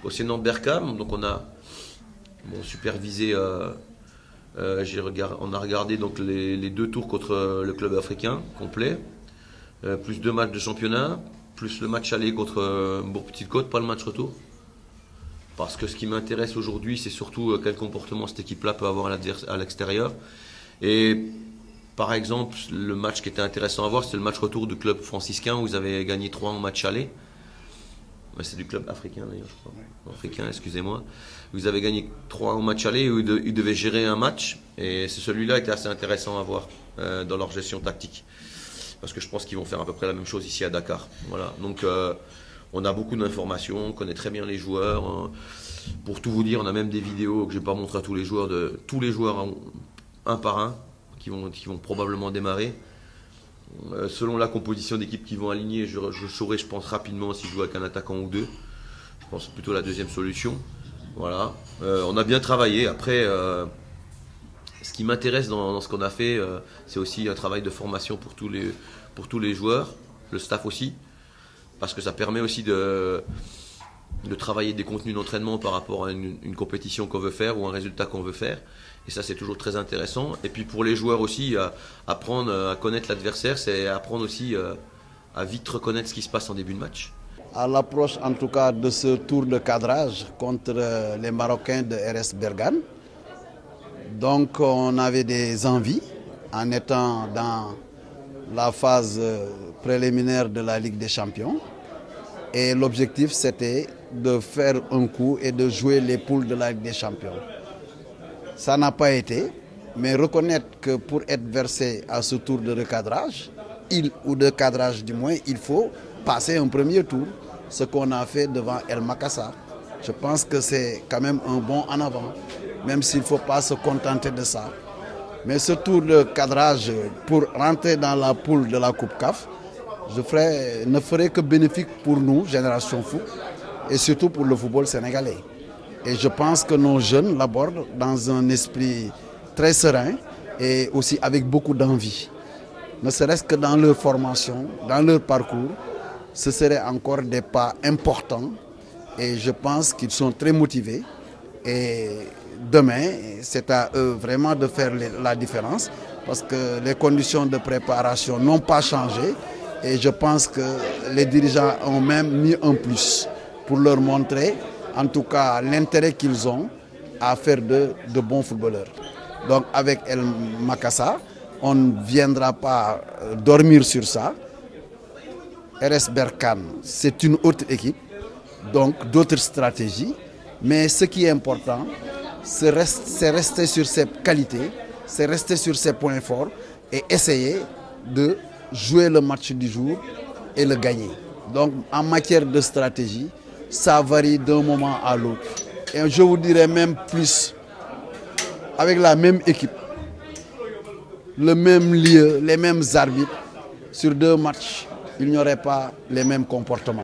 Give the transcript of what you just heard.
Concernant Berkham, donc on a supervisé, on a regardé donc les 2 tours contre le club africain complet, plus 2 matchs de championnat, plus le match aller contre Bourg-Petite-Côte, pas le match retour. Parce que ce qui m'intéresse aujourd'hui, c'est surtout quel comportement cette équipe-là peut avoir à l'extérieur. Et par exemple, le match qui était intéressant à voir, c'est le match retour du club franciscain où ils avaient gagné 3 en match aller. C'est du club africain d'ailleurs, je crois. Africain, excusez-moi. Vous avez gagné 3 en match aller où ils devaient gérer un match. Et celui-là était assez intéressant à voir dans leur gestion tactique. Parce que je pense qu'ils vont faire à peu près la même chose ici à Dakar. Voilà. Donc on a beaucoup d'informations, on connaît très bien les joueurs. Pour tout vous dire, on a même des vidéos que je ne vais pas montrer à tous les joueurs, de tous les joueurs un par un qui vont probablement démarrer. Selon la composition d'équipe qu'ils vont aligner, je saurai, je pense, rapidement si je joue avec un attaquant ou 2. Je pense plutôt la deuxième solution. Voilà. On a bien travaillé. Après, ce qui m'intéresse dans ce qu'on a fait, c'est aussi un travail de formation pour tous les joueurs, le staff aussi, parce que ça permet aussi de travailler des contenus d'entraînement par rapport à une compétition qu'on veut faire ou un résultat qu'on veut faire. Et ça, c'est toujours très intéressant. Et puis pour les joueurs aussi, apprendre à connaître l'adversaire, c'est apprendre aussi à vite reconnaître ce qui se passe en début de match. À l'approche en tout cas de ce tour de cadrage contre les Marocains de RS Berkane, donc on avait des envies en étant dans la phase préliminaire de la Ligue des Champions. Et l'objectif, c'était de faire un coup et de jouer les poules de la Ligue des Champions. Ça n'a pas été, mais reconnaître que pour être versé à ce tour de recadrage, ou de cadrage du moins, il faut passer un premier tour, ce qu'on a fait devant El Makassar. Je pense que c'est quand même un bond en avant, même s'il ne faut pas se contenter de ça. Mais ce tour de cadrage, pour rentrer dans la poule de la Coupe CAF, ne ferait que bénéfique pour nous, Génération Foot, et surtout pour le football sénégalais. Et je pense que nos jeunes l'abordent dans un esprit très serein et aussi avec beaucoup d'envie. Ne serait-ce que dans leur formation, dans leur parcours, ce serait encore des pas importants. Et je pense qu'ils sont très motivés. Et demain, c'est à eux vraiment de faire la différence parce que les conditions de préparation n'ont pas changé. Et je pense que les dirigeants ont même mis un plus pour leur montrer, en tout cas, l'intérêt qu'ils ont à faire de bons footballeurs. Donc avec El Makassar, on ne viendra pas dormir sur ça. RS Berkane, c'est une autre équipe, donc d'autres stratégies. Mais ce qui est important, c'est rester sur ses qualités, c'est rester sur ses points forts et essayer de jouer le match du jour et le gagner. Donc en matière de stratégie, ça varie d'un moment à l'autre. Et je vous dirais même plus, avec la même équipe, le même lieu, les mêmes arbitres, sur 2 matchs, il n'y aurait pas les mêmes comportements.